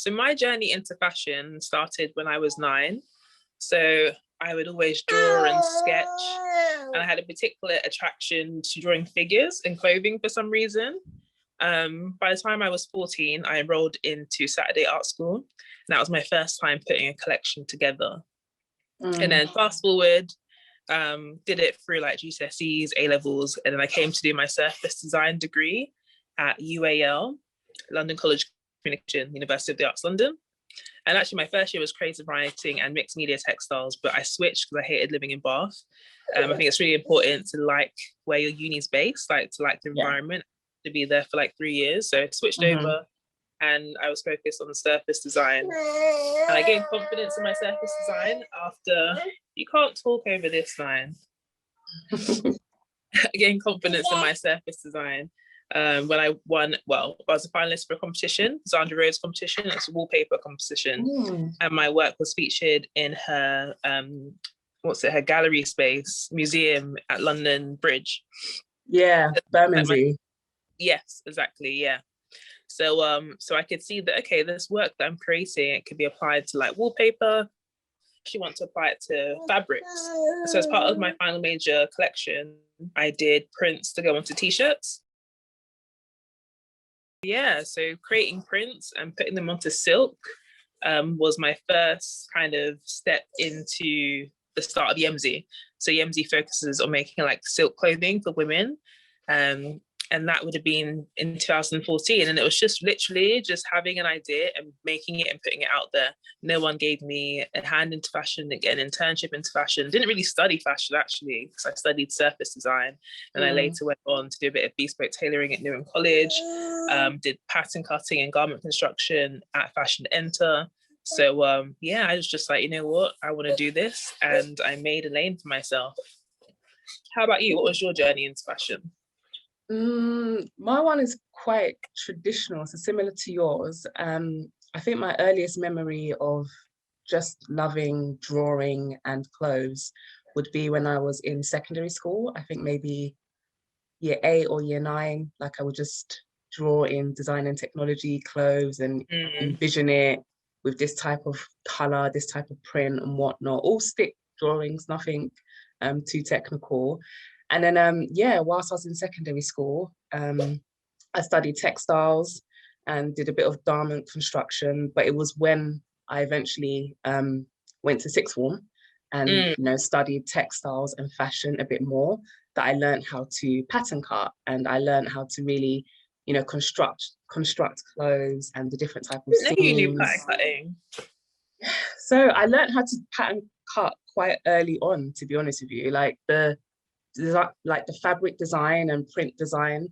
So my journey into fashion started when I was 9. So I would always draw and sketch, and I had a particular attraction to drawing figures and clothing for some reason. By the time I was 14, I enrolled into Saturday Art School, and that was my first time putting a collection together. And then fast forward, did it through like GCSEs, A-levels, and then I came to do my surface design degree at UAL, London College of Communication, University of the Arts London. And actually my first year was creative writing and mixed media textiles, but I switched because I hated living in Bath. I think it's really important to like where your uni's based, like to like the environment, to be there for like 3 years. So I switched over and I was focused on surface design. And I gained confidence in my surface design after, you can't talk over this line. I gained confidence in my surface design when I won, I was a finalist for a competition, Zandra Rhodes competition. It's a wallpaper competition. And my work was featured in her, her gallery space museum at London Bridge. Yeah, Bermondsey. Yes, exactly, yeah. So so I could see that, okay, this work that I'm creating, it could be applied to like wallpaper. She wants to apply it to fabrics. So as part of my final major collection, I did prints to go onto t-shirts. Yeah, so creating prints and putting them onto silk was my first kind of step into the start of Yemzi. So Yemzi focuses on making like silk clothing for women. And that would have been in 2014. And it was just literally just having an idea and making it and putting it out there. No one gave me a hand into fashion, again, an internship into fashion. Didn't really study fashion actually, because I studied surface design. And I later went on to do a bit of bespoke tailoring at Newham College, did pattern cutting and garment construction at Fashion Enter. So yeah, I was just like, you know what, I want to do this. And I made a lane for myself. How about you? What was your journey into fashion? My one is quite traditional, so similar to yours. I think my earliest memory of just loving drawing and clothes would be when I was in secondary school. I think maybe year 8 or year 9, like I would just draw in design and technology clothes and envision it with this type of color, this type of print and whatnot, all stick drawings, nothing too technical. And then, whilst I was in secondary school, I studied textiles and did a bit of garment construction. But it was when I eventually went to sixth form and studied textiles and fashion a bit more that I learned how to pattern cut, and I learned how to really, construct clothes and the different type of seams. You knew pattern cutting. So I learned how to pattern cut quite early on, to be honest with you. Like the fabric design and print design,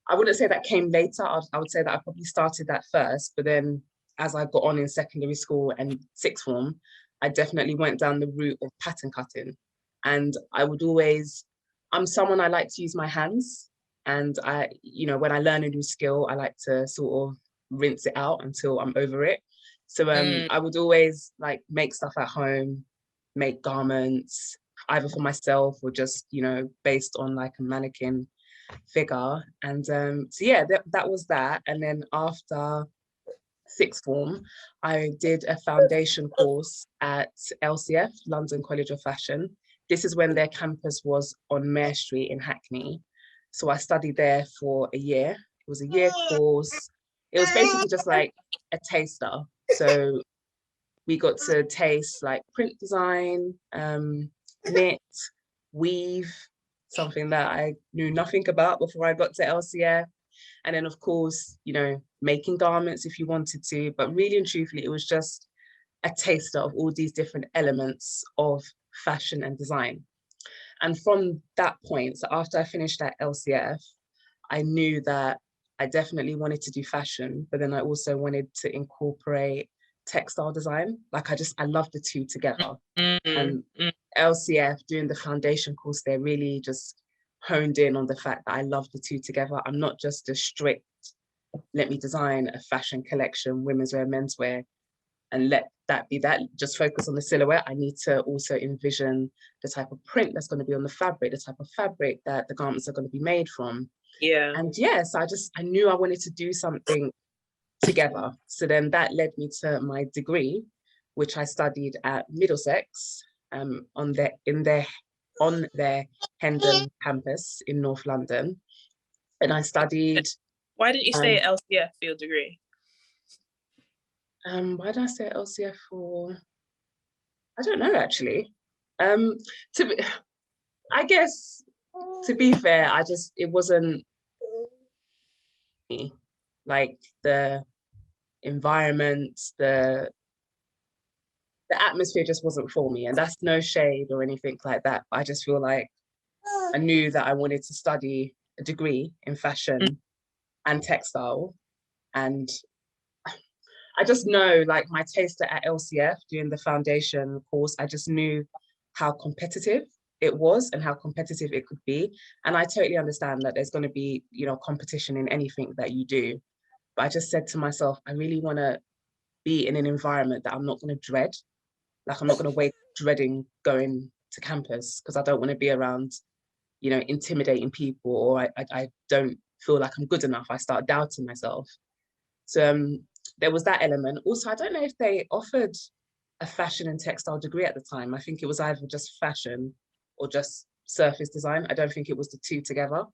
I wouldn't say that came later. I would say that I probably started that first, but then as I got on in secondary school and sixth form, I definitely went down the route of pattern cutting. And I'm someone, I like to use my hands, and I, when I learn a new skill, I like to sort of rinse it out until I'm over it. So I would always like make stuff at home, make garments, either for myself or just, based on like a mannequin figure. And so yeah, that was that. And then after sixth form, I did a foundation course at LCF, London College of Fashion. This is when their campus was on Mare Street in Hackney. So I studied there for a year. It was a year course. It was basically just like a taster. So we got to taste like print design, knit, weave, something that I knew nothing about before I got to LCF. And then of course, making garments if you wanted to, but really and truthfully, it was just a taster of all these different elements of fashion and design. And from that point, so after I finished at LCF, I knew that I definitely wanted to do fashion, but then I also wanted to incorporate textile design. Like I love the two together. And LCF, doing the foundation course, they really just honed in on the fact that I love the two together. I'm not just a strict, let me design a fashion collection, women's wear, menswear, and let that be that, just focus on the silhouette. I need to also envision the type of print that's going to be on the fabric, the type of fabric that the garments are going to be made from. Yeah. And yes, I knew I wanted to do something together. So then that led me to my degree, which I studied at Middlesex, on their Hendon campus in North London. And I studied. Why didn't you stay at LCF for your degree? Why did I stay at LCF for? I don't know, actually. I guess, to be fair, it wasn't me. Like the environment, the atmosphere just wasn't for me. And that's no shade or anything like that. I just feel like I knew that I wanted to study a degree in fashion and textile. And I just know, like, my taste at LCF during the foundation course, I just knew how competitive it was and how competitive it could be. And I totally understand that there's going to be, competition in anything that you do. But I just said to myself, I really want to be in an environment that I'm not going to dread. Like, I'm not going to wait dreading going to campus, because I don't want to be around, intimidating people, or I don't feel like I'm good enough. I start doubting myself. So there was that element. Also, I don't know if they offered a fashion and textile degree at the time. I think it was either just fashion or just surface design. I don't think it was the two together.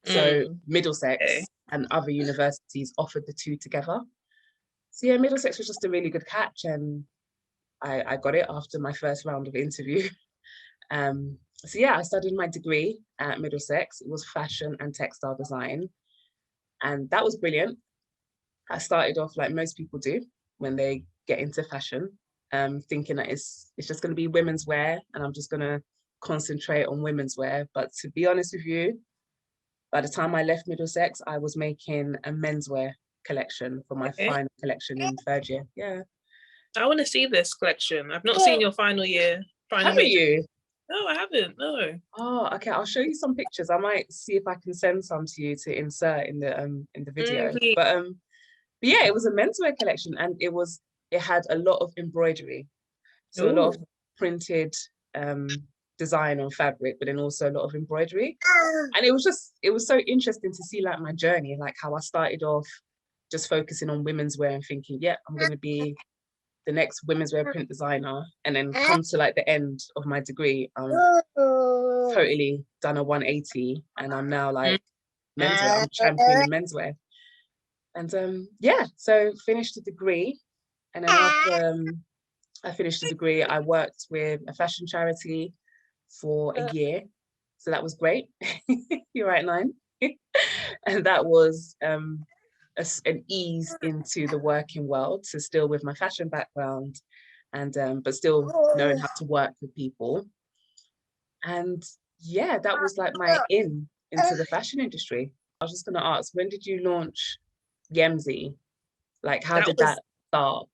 So Middlesex and other universities offered the two together. So yeah, Middlesex was just a really good catch, and I got it after my first round of interview. So yeah, I studied my degree at Middlesex. It was fashion and textile design, and that was brilliant. I started off like most people do when they get into fashion, thinking that it's just going to be women's wear, and I'm just going to concentrate on women's wear. But to be honest with you, by the time I left Middlesex, I was making a menswear collection for my final collection in third year. Yeah. I want to see this collection. I've not seen your final year. Haven't you? No, I haven't. No. Oh, okay. I'll show you some pictures. I might see if I can send some to you to insert in the video. But yeah, it was a menswear collection, and it had a lot of embroidery. So a lot of printed design on fabric, but then also a lot of embroidery. And it was so interesting to see like my journey, like how I started off just focusing on women's wear and thinking, yeah, I'm going to be the next women's wear print designer, and then come to like the end of my degree, totally done a 180, and I'm now like menswear. I'm championing menswear. And yeah, so finished the degree, and then after I finished the degree, I worked with a fashion charity for a year. So that was great. You're right, Nine. And that was an ease into the working world. So still with my fashion background, and but still knowing how to work with people. And yeah, that was like my into the fashion industry. I was just going to ask, when did you launch Yemzi? Like, how did that start?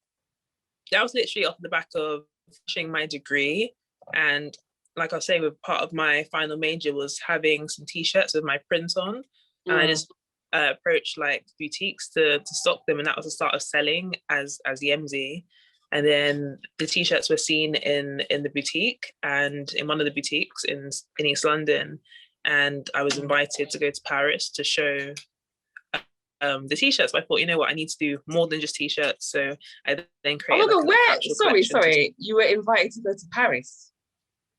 That was literally off the back of finishing my degree. And like I was saying, with part of my final major was having some t-shirts with my print on. And I just approached like boutiques to stock them. And that was the start of selling as Yemzi. And then the t-shirts were seen in the boutique, and in one of the boutiques in East London. And I was invited to go to Paris to show the t-shirts. But I thought, you know what, I need to do more than just t-shirts. So I then created. Oh my God, sorry. You were invited to go to Paris?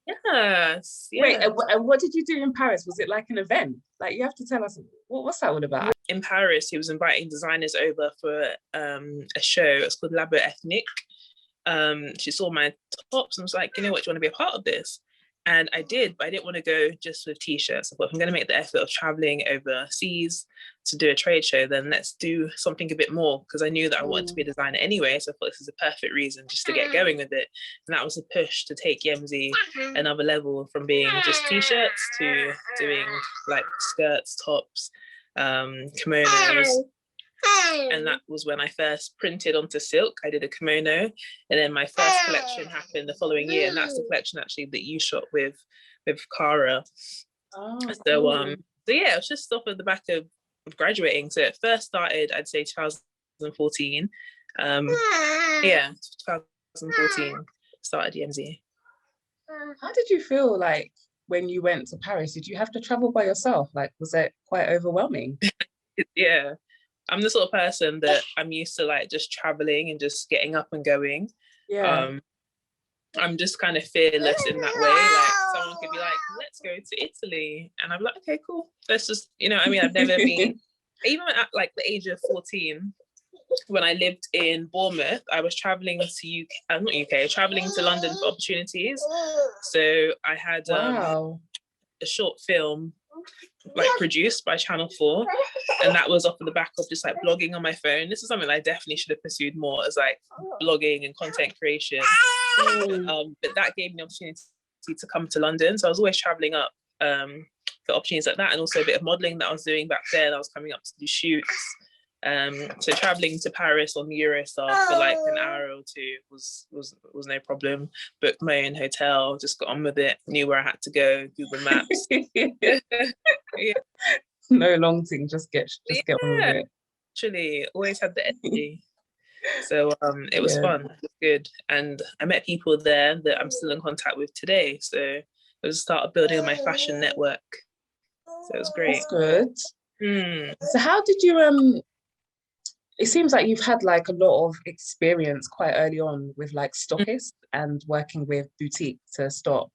Yes. Yeah. Wait, and what did you do in Paris? Was it like an event? Like, you have to tell us, what's that all about? In Paris, he was inviting designers over for a show. It's called Labo Ethnique. She saw my tops and was like, you know what, do you want to be a part of this? And I did, but I didn't want to go just with t-shirts. I thought, if I'm going to make the effort of traveling overseas to do a trade show, then let's do something a bit more, because I knew that I wanted to be a designer anyway. So I thought this is a perfect reason just to get going with it. And that was a push to take Yemzi another level, from being just t-shirts to doing like skirts, tops, kimonos. And that was when I first printed onto silk. I did a kimono, and then my first collection happened the following year, and that's the collection actually that you shot with Cara. So yeah, it was just off of the back of graduating. So it first started, I'd say 2014. Yeah, 2014 started Yemzi. How did you feel like when you went to Paris? Did you have to travel by yourself? Like, was it quite overwhelming? Yeah. I'm the sort of person that I'm used to like just traveling and just getting up and going. Yeah. I'm just kind of fearless in that way. Like someone could be like, let's go to Italy. And I'm like, okay, cool. Let's just, I mean, I've never been, even at like the age of 14, when I lived in Bournemouth, I was traveling to UK, not UK, traveling to London for opportunities. So I had a short film like produced by Channel 4, and that was off of the back of just like blogging on my phone. This is something I definitely should have pursued more, as like blogging and content creation. But that gave me the opportunity to come to London. So I was always traveling up for opportunities like that, and also a bit of modeling that I was doing back then. I was coming up to do shoots. So traveling to Paris on the Eurostar for like an hour or two was no problem. Booked my own hotel, just got on with it, knew where I had to go, Google Maps. Yeah. No long thing, just get on with it. Actually, always had the energy. So it was fun, it was good. And I met people there that I'm still in contact with today. So I just started building on my fashion network. So it was great. That's good. So how did you it seems like you've had like a lot of experience quite early on with like stockists and working with boutique to stock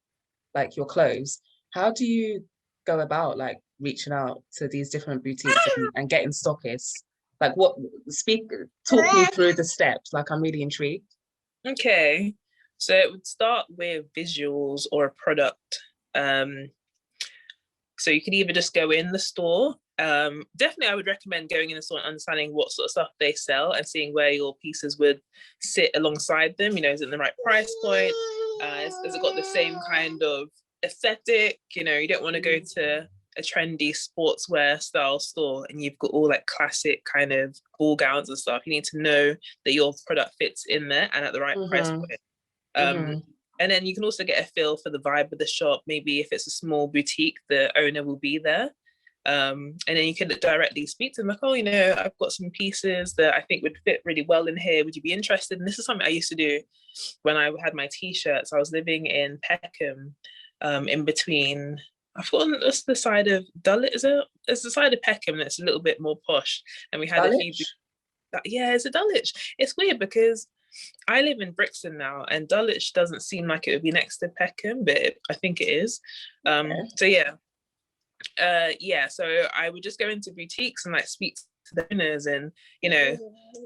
like your clothes. How do you go about like reaching out to these different boutiques and getting stockists? Like talk me through the steps. Like I'm really intrigued. Okay. So it would start with visuals or a product. So you could either just go in the store. Definitely I would recommend going in the store and understanding what sort of stuff they sell and seeing where your pieces would sit alongside them. Is it in the right price point? Has it got the same kind of aesthetic? You don't want to go to a trendy sportswear style store and you've got all like classic kind of ball gowns and stuff. You need to know that your product fits in there and at the right price point. And then you can also get a feel for the vibe of the shop. Maybe if it's a small boutique, the owner will be there. And then you can directly speak to them like, I've got some pieces that I think would fit really well in here. Would you be interested? And this is something I used to do when I had my t-shirts. I was living in Peckham, in between, I've forgotten what's the side of Dulwich, is it? It's the side of Peckham that's a little bit more posh. And we had Dulwich? it's a Dulwich. It's weird because I live in Brixton now, and Dulwich doesn't seem like it would be next to Peckham, but I think it is. So I would just go into boutiques and like speak to the owners and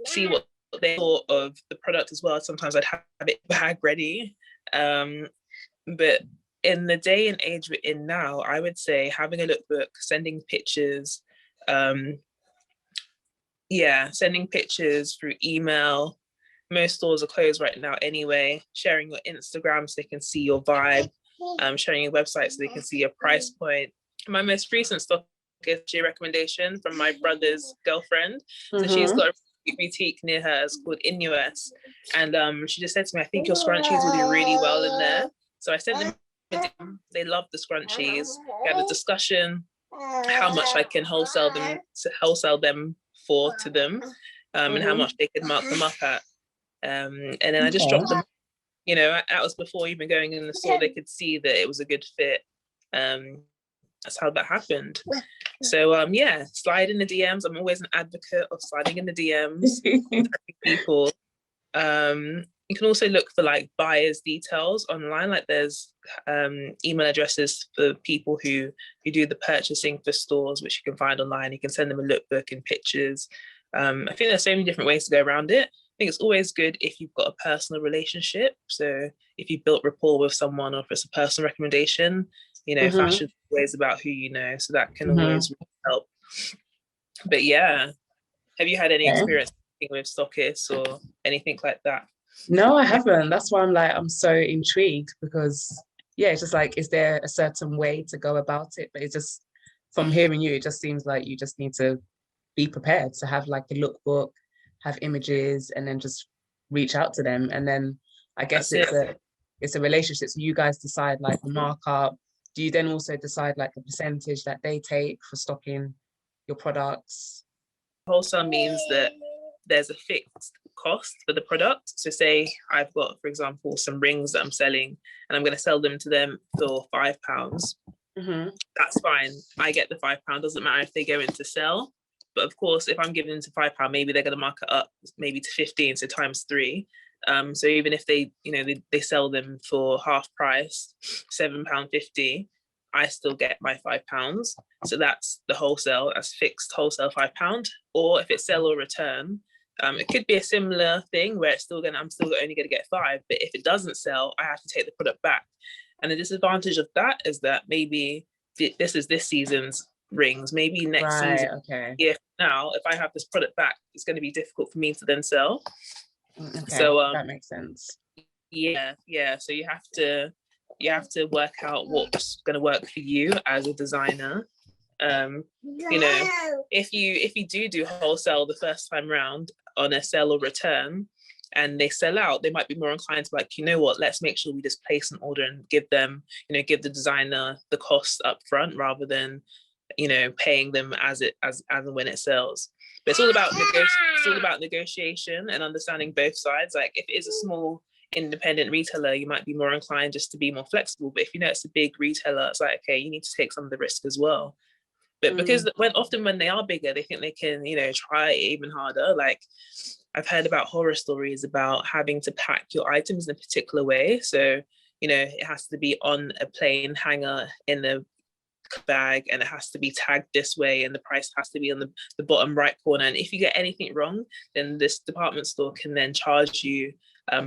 see what they thought of the product as well. Sometimes I'd have it bag ready, but in the day and age we're in now, I would say having a lookbook, sending pictures, sending pictures through email. Most stores are closed right now anyway. Sharing your Instagram so they can see your vibe. Sharing your website so they can see your price point. My most recent stock is a recommendation from my brother's girlfriend. So she's got a boutique near hers called Inues. And she just said to me, I think your scrunchies will do really well in there. So I sent them, they love the scrunchies. We had a discussion how much I can wholesale them for to them, and how much they could mark them up at. And then I just dropped them, that was before even going in the store. They could see that it was a good fit. That's how that happened. So slide in the DMs. I'm always an advocate of sliding in the DMs. People. You can also look for like buyers' details online. Like there's email addresses for people who do the purchasing for stores, which you can find online. You can send them a lookbook and pictures. I think there's so many different ways to go around it. I think it's always good if you've got a personal relationship. So if you built rapport with someone, or if it's a personal recommendation, fashion is always about who you know. So that can always really help. But yeah, have you had any experience with stockists or anything like that? No, I haven't. That's why I'm so intrigued, because it's just like, is there a certain way to go about it? But it's just, from hearing you, it just seems like you just need to be prepared to have like a lookbook, have images, and then just reach out to them. And then I guess it's a relationship. So you guys decide like the markup. Do you then also decide like the percentage that they take for stocking your products? Wholesale means that there's a fixed cost for the product. So say I've got, for example, some rings that I'm selling and I'm going to sell them to them for £5. That's fine. I get the £5. Doesn't matter if they go into sell. But of course, if I'm giving them to £5, maybe they're going to mark it up maybe to 15, so times 3. So even if they, they sell them for half price, £7.50, I still get my £5. So that's the wholesale, that's fixed wholesale £5. Or if it's sell or return, it could be a similar thing where I'm still only going to get 5. But if it doesn't sell, I have to take the product back. And the disadvantage of that is that maybe this is this season's rings. Maybe next season, year from now, if I have this product back, it's going to be difficult for me to then sell. Okay, so that makes sense. Yeah. So you have to work out what's going to work for you as a designer. If you do wholesale the first time round on a sell or return, and they sell out, they might be more inclined to like, you know what, let's make sure we just place an order and give them, give the designer the cost up front rather than, paying them as and when it sells. But it's all about negotiation and understanding both sides. Like if it is a small independent retailer, you might be more inclined just to be more flexible. But if it's a big retailer, it's like, okay, you need to take some of the risk as well. But because when they are bigger, they think they can, try even harder. Like I've heard about horror stories about having to pack your items in a particular way. So, it has to be on a plain hanger in the bag, and it has to be tagged this way, and the price has to be on the bottom right corner. And if you get anything wrong, then this department store can then charge you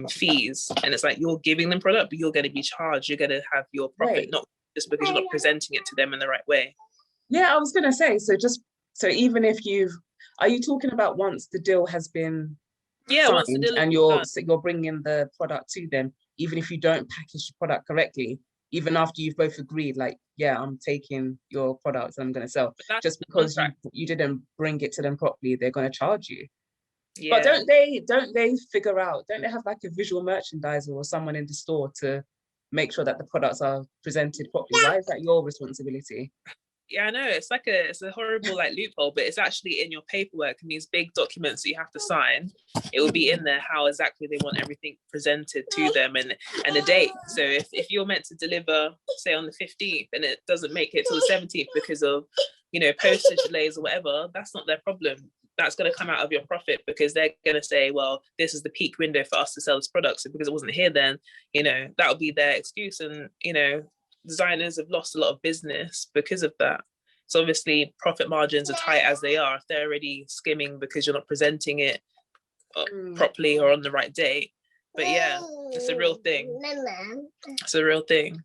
fees. And it's like you're giving them product, but you're going to be charged. You're going to have your profit, not just because you're not presenting it to them in the right way. Yeah, I was going to say, so even if are you talking about once the deal has been signed and you're bringing the product to them, even if you don't package the product correctly, even after you've both agreed, like, yeah, I'm taking your products and I'm going to sell, just because you didn't bring it to them properly, they're going to charge you. Yeah. But don't they figure out, don't they have like a visual merchandiser or someone in the store to make sure that the products are presented properly? Why is that your responsibility? Yeah, I know, it's a horrible like loophole, but it's actually in your paperwork, and these big documents that you have to sign, it will be in there how exactly they want everything presented to them and the date. So if you're meant to deliver, say on the 15th, and it doesn't make it till the 17th because of postage delays or whatever, that's not their problem. That's going to come out of your profit, because they're going to say, well, this is the peak window for us to sell this product, so because it wasn't here then, that would be their excuse. And designers have lost a lot of business because of that. So obviously profit margins are tight as they are. If they're already skimming because you're not presenting it properly or on the right date. But yeah, it's a real thing. It's a real thing.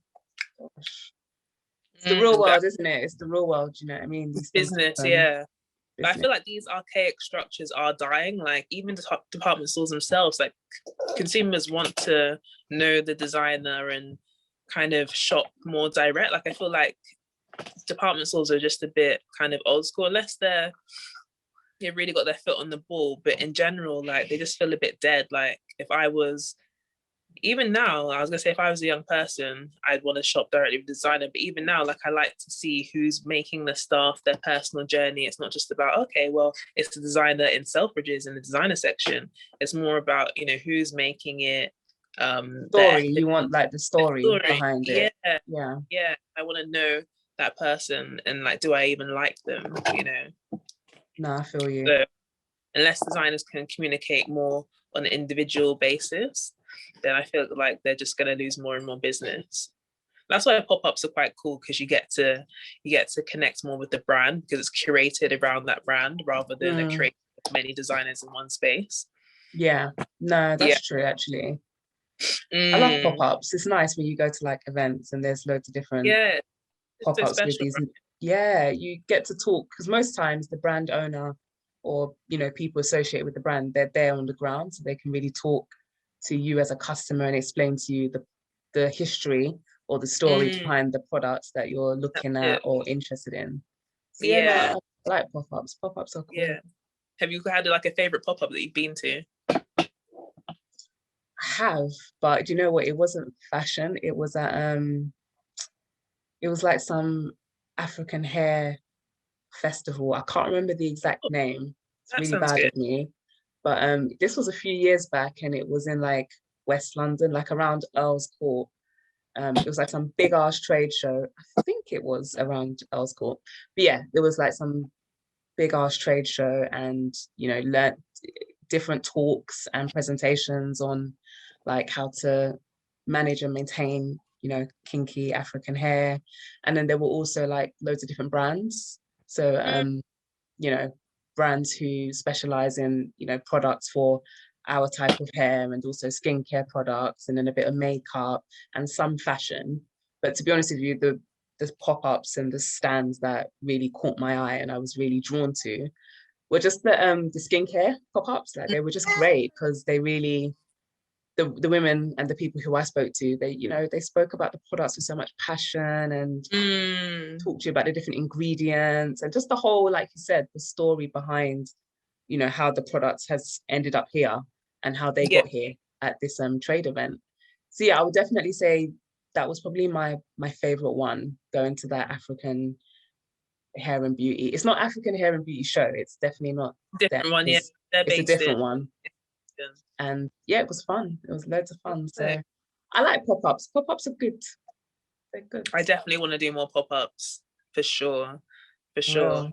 It's the real world, isn't it? It's the real world, you know what I mean? These business, yeah. But I feel like these archaic structures are dying. Like even the top department stores themselves, like consumers want to know the designer and kind of shop more direct. Like I feel like department stores are just a bit kind of old school, unless they've really got their foot on the ball. But in general, like they just feel a bit dead. Like if I was a young person, I'd want to shop directly with designer. But even now, like I like to see who's making the stuff, their personal journey. It's not just about, okay, well, it's the designer in Selfridges in the designer section. It's more about, who's making it. Story. You want like the story behind it. Yeah. I want to know that person, and like, do I even like them? No, I feel you. So unless designers can communicate more on an individual basis, then I feel like they're just going to lose more and more business. That's why pop-ups are quite cool, because you get to connect more with the brand, because it's curated around that brand rather than creating many designers in one space. Yeah, no, that's true actually. I love pop-ups. It's nice when you go to like events and there's loads of different pop-ups so with these. Right? Yeah, you get to talk, because most times the brand owner or people associated with the brand, they're there on the ground, so they can really talk to you as a customer and explain to you the history or the story behind the products that you're looking at or interested in. So I like pop-ups. Pop-ups are cool. Yeah. Have you had like a favorite pop-up that you've been to? I have, but do you know what? It wasn't fashion. It was it was like some African hair festival. I can't remember the exact name. It's really bad of me. But this was a few years back, and it was in like West London, like around Earl's Court. It was like some big ass trade show. I think it was around Earl's Court. But yeah, there was like some big ass trade show, and learned different talks and presentations on like how to manage and maintain kinky African hair. And then there were also like loads of different brands, so brands who specialize in products for our type of hair, and also skincare products, and then a bit of makeup and some fashion. But to be honest with you, the pop-ups and the stands that really caught my eye and I was really drawn to were just the skincare pop-ups. Like, they were just great because they really, the women and the people who I spoke to, they spoke about the products with so much passion, and talked to you about the different ingredients, and just the whole, like you said, the story behind how the products has ended up here and how they got here at this trade event. So yeah, I would definitely say that was probably my favorite one, going to that African hair and beauty. It's not African hair and beauty show. It's definitely not different that. one. Yeah, it's a different one. And yeah, it was fun. It was loads of fun. So I like pop-ups. Pop-ups are good. They're good. I definitely want to do more pop-ups for sure. For sure.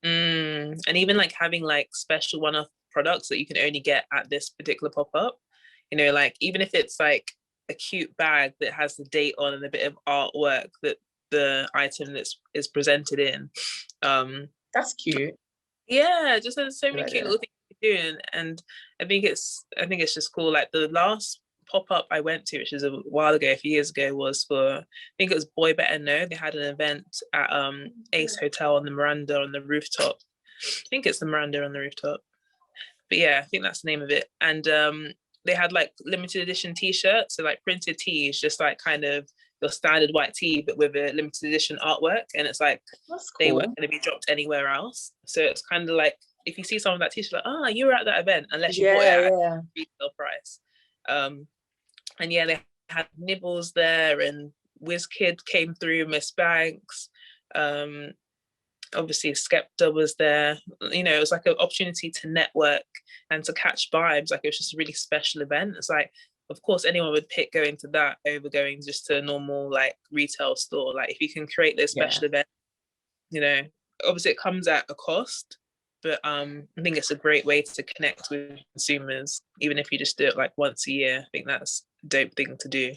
And even like having like special one-off products that you can only get at this particular pop-up. Like even if it's like a cute bag that has the date on and a bit of artwork that the item is presented in. That's cute. Yeah, just there's so many cute little things to do, and I think it's just cool. Like the last pop-up I went to, which is a while ago, a few years ago, was for, I think it was Boy Better Know. They had an event at Ace Hotel on the Miranda on the rooftop. I think it's the Miranda on the rooftop. But yeah, I think that's the name of it. And they had like limited edition t-shirts, so like printed tees, just like kind of your standard white tee, but with a limited edition artwork. And it's like, that's cool. They weren't going to be dropped anywhere else. So it's kind of like, if you see someone with that t-shirt, like, you were at that event, unless you bought it at a retail price. And yeah, they had Nibbles there, and WizKid came through, Miss Banks. Obviously Skepta was there. It was like an opportunity to network and to catch vibes. Like, it was just a really special event. It's like, of course anyone would pick going to that over going just to a normal like retail store. Like, if you can create this special event, obviously it comes at a cost, but I think it's a great way to connect with consumers, even if you just do it like once a year. I think that's a dope thing to do.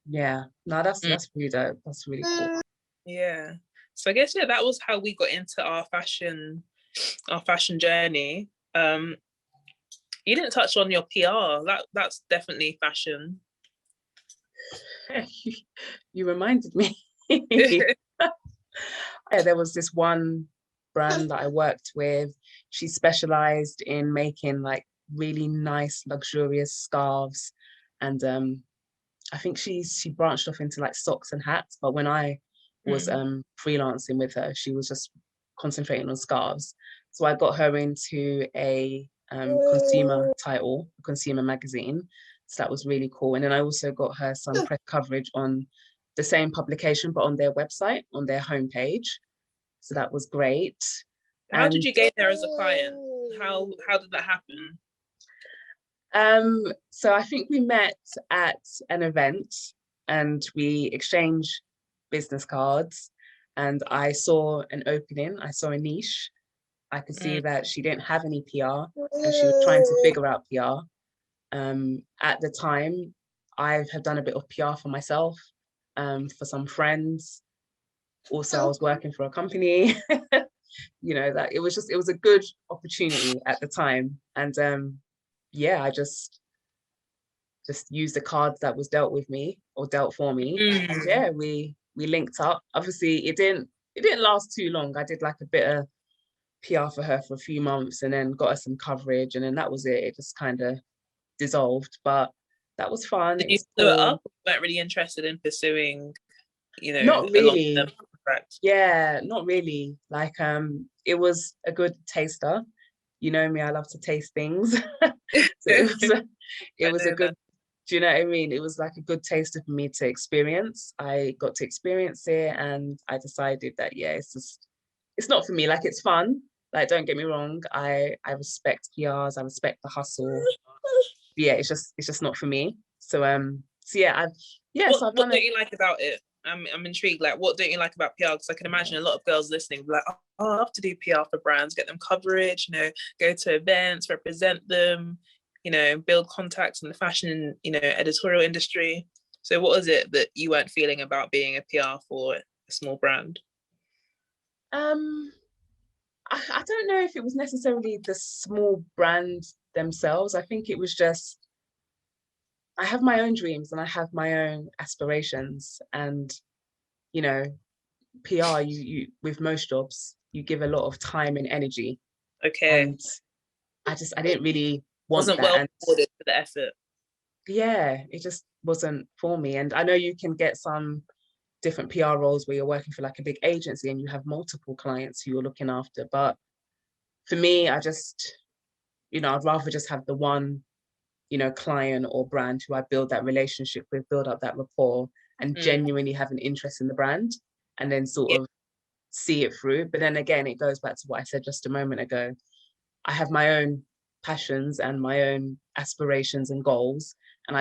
Yeah, no, that's really dope. That's really cool. Yeah. So I guess that was how we got into our fashion journey. You didn't touch on your PR. That's definitely fashion. You reminded me. Yeah, there was this one brand that I worked with. She specialized in making like really nice, luxurious scarves, and I think she branched off into like socks and hats. But when I was freelancing with her, she was just concentrating on scarves. So I got her into a consumer title, a consumer magazine. So that was really cool. And then I also got her some press coverage on the same publication, but on their website, on their homepage. So that was great. How did you get there as a client? How did that happen? So I think we met at an event and we exchanged business cards, and I saw an opening, I saw a niche. I could see that she didn't have any PR and she was trying to figure out PR. At the time, I had done a bit of PR for myself, for some friends. Also, I was working for a company, that it was a good opportunity at the time. And yeah, I just used the cards that was dealt with me or dealt for me. And yeah, we linked up. Obviously, it didn't last too long. I did like a bit of PR for her for a few months and then got her some coverage, and then that was it. It just kind of dissolved, but that was fun. Did you follow it up? Weren't really interested in pursuing, not really. Yeah, not really. Like, it was a good taster. You know me, I love to taste things. So it was a good, do you know what I mean? It was like a good taster for me to experience. I got to experience it, and I decided that, yeah, it's not for me. Like, it's fun. Like, don't get me wrong. I respect PRs. I respect the hustle. Yeah, it's just not for me. So yeah, What don't you like about it? I'm intrigued. Like, what don't you like about PR? Because I can imagine a lot of girls listening be like, oh, I love to do PR for brands, get them coverage, go to events, represent them, build contacts in the fashion, editorial industry. So what is it that you weren't feeling about being a PR for a small brand? I don't know if it was necessarily the small brand themselves. I think it was just, I have my own dreams and I have my own aspirations, and PR, you with most jobs, you give a lot of time and energy. Okay. And I didn't really want Wasn't that. well rewarded for the effort. Yeah, it just wasn't for me. And I know you can get some different PR roles where you're working for like a big agency and you have multiple clients who you're looking after. But for me, I'd rather just have the one, client or brand who I build that relationship with, build up that rapport, and genuinely have an interest in the brand, and then sort of see it through. But then again, it goes back to what I said just a moment ago. I have my own passions and my own aspirations and goals. And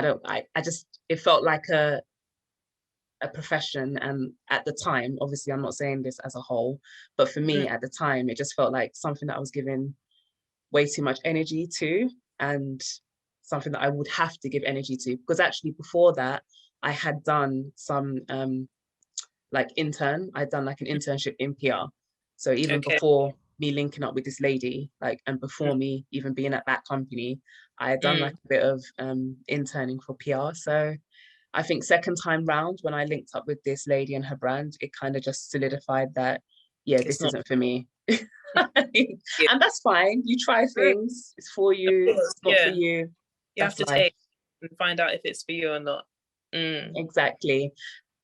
it felt like a profession. And at the time, obviously I'm not saying this as a whole, but for me at the time, it just felt like something that I was giving way too much energy to, and something that I would have to give energy to. Because actually before that, I had done some I'd done like an internship in PR. So even before me linking up with this lady, and before me even being at that company, I had done like a bit of interning for PR. So I think second time round, when I linked up with this lady and her brand, it kind of just solidified that, this isn't for me. And that's fine. You try things, it's for you, it's not for you. You have to take and find out if it's for you or not. Exactly.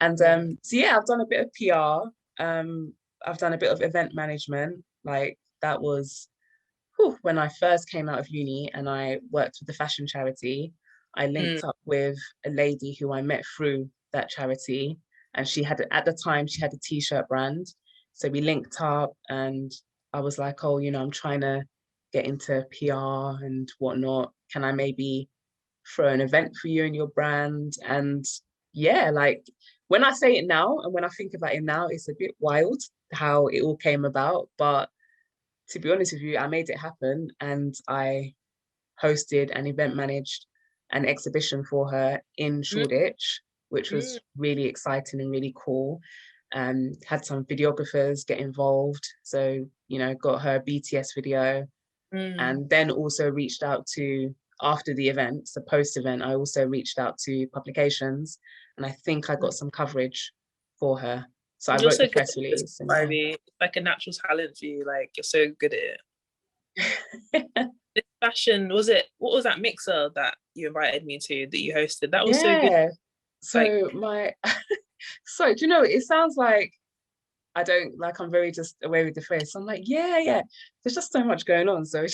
And so I've done a bit of PR. I've done a bit of event management. Like that was when I first came out of uni and I worked with the fashion charity. I linked up with a lady who I met through that charity, and at the time she had a t-shirt brand. So we linked up, and I was like, oh, I'm trying to get into PR and whatnot. Can I maybe throw an event for you and your brand? And when I say it now and when I think about it now, it's a bit wild how it all came about. But to be honest with you, I made it happen, and I hosted and event managed an exhibition for her in Shoreditch, which was really exciting and really cool. Had some videographers get involved. So, got her BTS video, and then also reached out to, after the event, the post-event, I also reached out to publications, and I think I got some coverage for her. So I wrote the press release. It's like a natural talent for you. Like, you're so good at it. This fashion, what was that mixer that you invited me to, that you hosted? That was so good. So so do you know, it sounds like I'm very just away with the phrase. So I'm like, there's just so much going on. So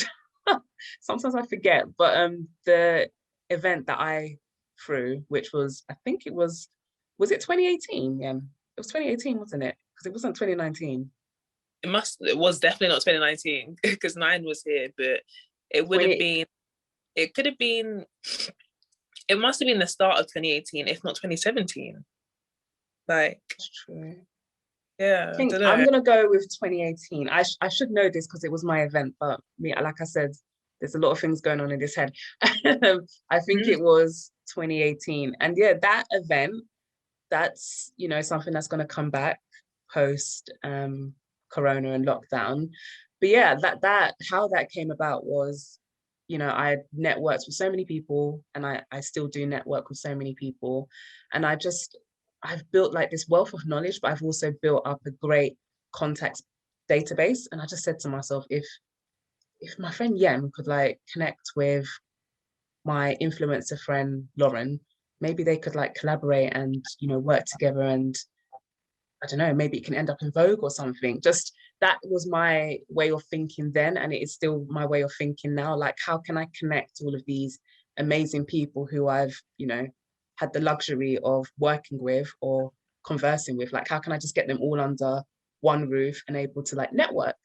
sometimes I forget. But the event that I threw, which was, I think it was it 2018? Yeah, it was 2018, wasn't it? Because it wasn't 2019. It was definitely not 2019 because 9 was here, but it would have been, it could have been, it must have been the start of 2018, if not 2017. That's true. Yeah, I think I'm gonna go with 2018. I should know this because it was my event, but like I said, there's a lot of things going on in this head. I think it was 2018, and that event, that's something that's going to come back post Corona and lockdown. But that how that came about was, I networked with so many people, and I still do network with so many people, and I've built like this wealth of knowledge, but I've also built up a great contacts database. And I just said to myself, if my friend Yem could connect with my influencer friend Lauren, maybe they could collaborate and work together, and I don't know, maybe it can end up in Vogue or something. Just that was my way of thinking then, and it is still my way of thinking now. How can I connect all of these amazing people who I've had the luxury of working with or conversing with? How can I just get them all under one roof and able to network?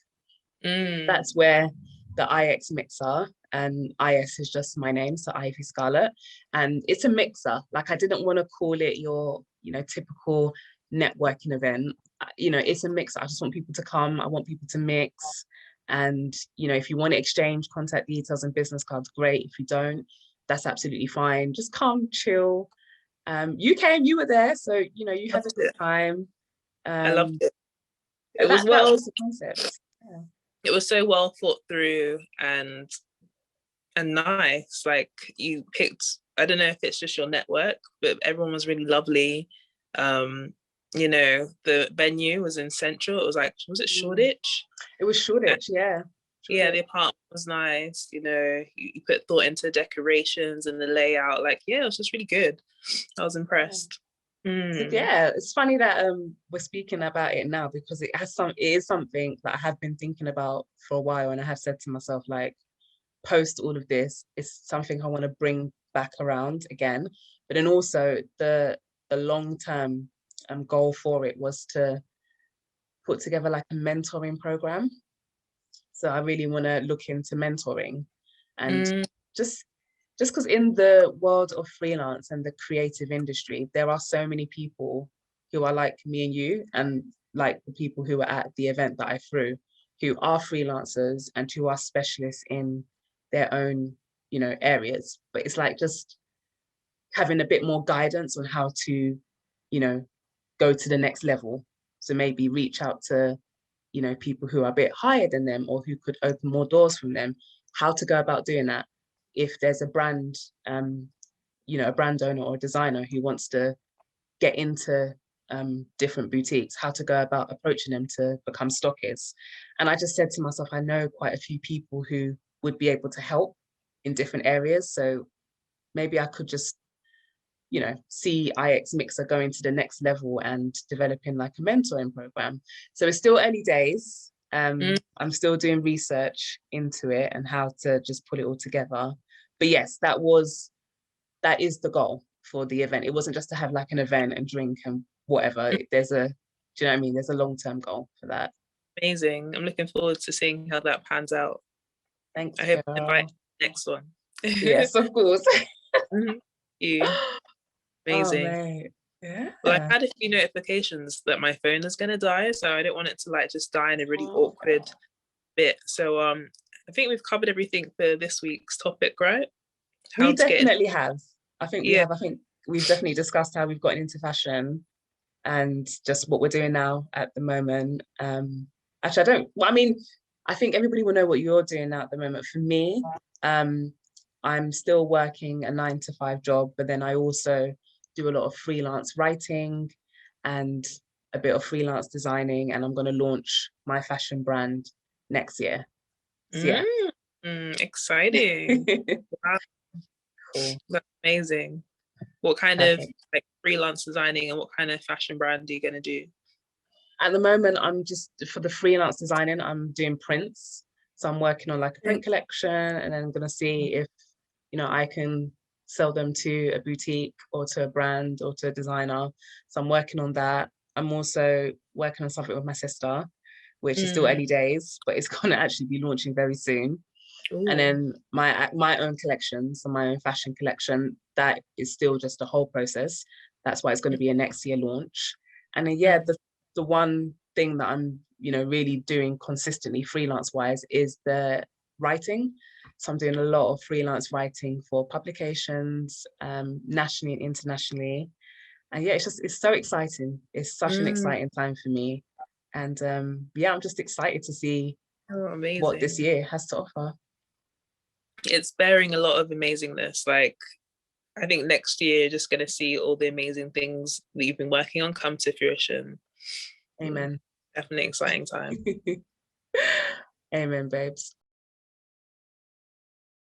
That's where the IX mixer, and IS is just my name, so Ivy Scarlett, and it's a mixer. I didn't want to call it your typical networking event. You know, it's a mix. I just want people to come. I want people to mix. And, you know, if you want to exchange contact details and business cards, great. If you don't, that's absolutely fine. Just come, chill. You came, you were there. So, you know, you had a good time. I loved it. It was well, that was the concept. Yeah. It was so well thought through and nice. Like, you picked, I don't know if it's just your network, but everyone was really lovely. You know, the venue was in Central. It was like, was it Shoreditch? It was Shoreditch, yeah. Yeah, the apartment was nice. You know, you put thought into decorations and the layout. Like, yeah, it was just really good. I was impressed. So, yeah, it's funny that we're speaking about it now, because it is something that I have been thinking about for a while, and I have said to myself, like, post all of this, it's something I want to bring back around again. But then also the long-term goal for it was to put together like a mentoring program. So I really want to look into mentoring, and just because in the world of freelance and the creative industry, there are so many people who are like me and you, and like the people who were at the event that I threw, who are freelancers and who are specialists in their own, you know, areas. But it's like just having a bit more guidance on how to, you know, go to the next level. So maybe reach out to, you know, people who are a bit higher than them, or who could open more doors from them, how to go about doing that. If there's a brand, you know, a brand owner or a designer who wants to get into different boutiques, how to go about approaching them to become stockists. And I just said to myself, I know quite a few people who would be able to help in different areas. So maybe I could just, you know, see IX Mixer going to the next level and developing like a mentoring program. So it's still early days. I'm still doing research into it and how to just put it all together. But yes, that is the goal for the event. It wasn't just to have like an event and drink and whatever. Do you know what I mean? There's a long-term goal for that. Amazing. I'm looking forward to seeing how that pans out. Thanks. I hope to invite the next one. Yes, of course. You. Amazing. Oh, mate. Yeah. Well, I've had a few notifications that my phone is going to die, so I don't want it to like just die in a really awkward bit. So I think we've covered everything for this week's topic, right? We definitely have. I think we have. I think we've definitely discussed how we've gotten into fashion and just what we're doing now at the moment. Actually, I think everybody will know what you're doing now at the moment. For me, I'm still working a 9-to-5 job, but then I also do a lot of freelance writing and a bit of freelance designing, and I'm going to launch my fashion brand next year. So, yeah. Exciting. Wow. Cool. That's amazing. What kind of like freelance designing and what kind of fashion brand are you going to do? At the moment, I'm just, for the freelance designing, I'm doing prints. So I'm working on like a print collection, and then I'm going to see if, you know, I can sell them to a boutique or to a brand or to a designer. So I'm working on that. I'm also working on something with my sister, which is still early days, but it's going to actually be launching very soon. Ooh. And then my own collection, so my own fashion collection, that is still just a whole process. That's why it's going to be a next year launch. And then, yeah, the one thing that I'm, you know, really doing consistently freelance wise is the writing. So I'm doing a lot of freelance writing for publications, nationally and internationally. And yeah, it's so exciting. It's such an exciting time for me. And yeah, I'm just excited to see what this year has to offer. It's bearing a lot of amazingness. Like, I think next year you're just going to see all the amazing things that you've been working on come to fruition. Amen. Definitely exciting time. Amen, babes.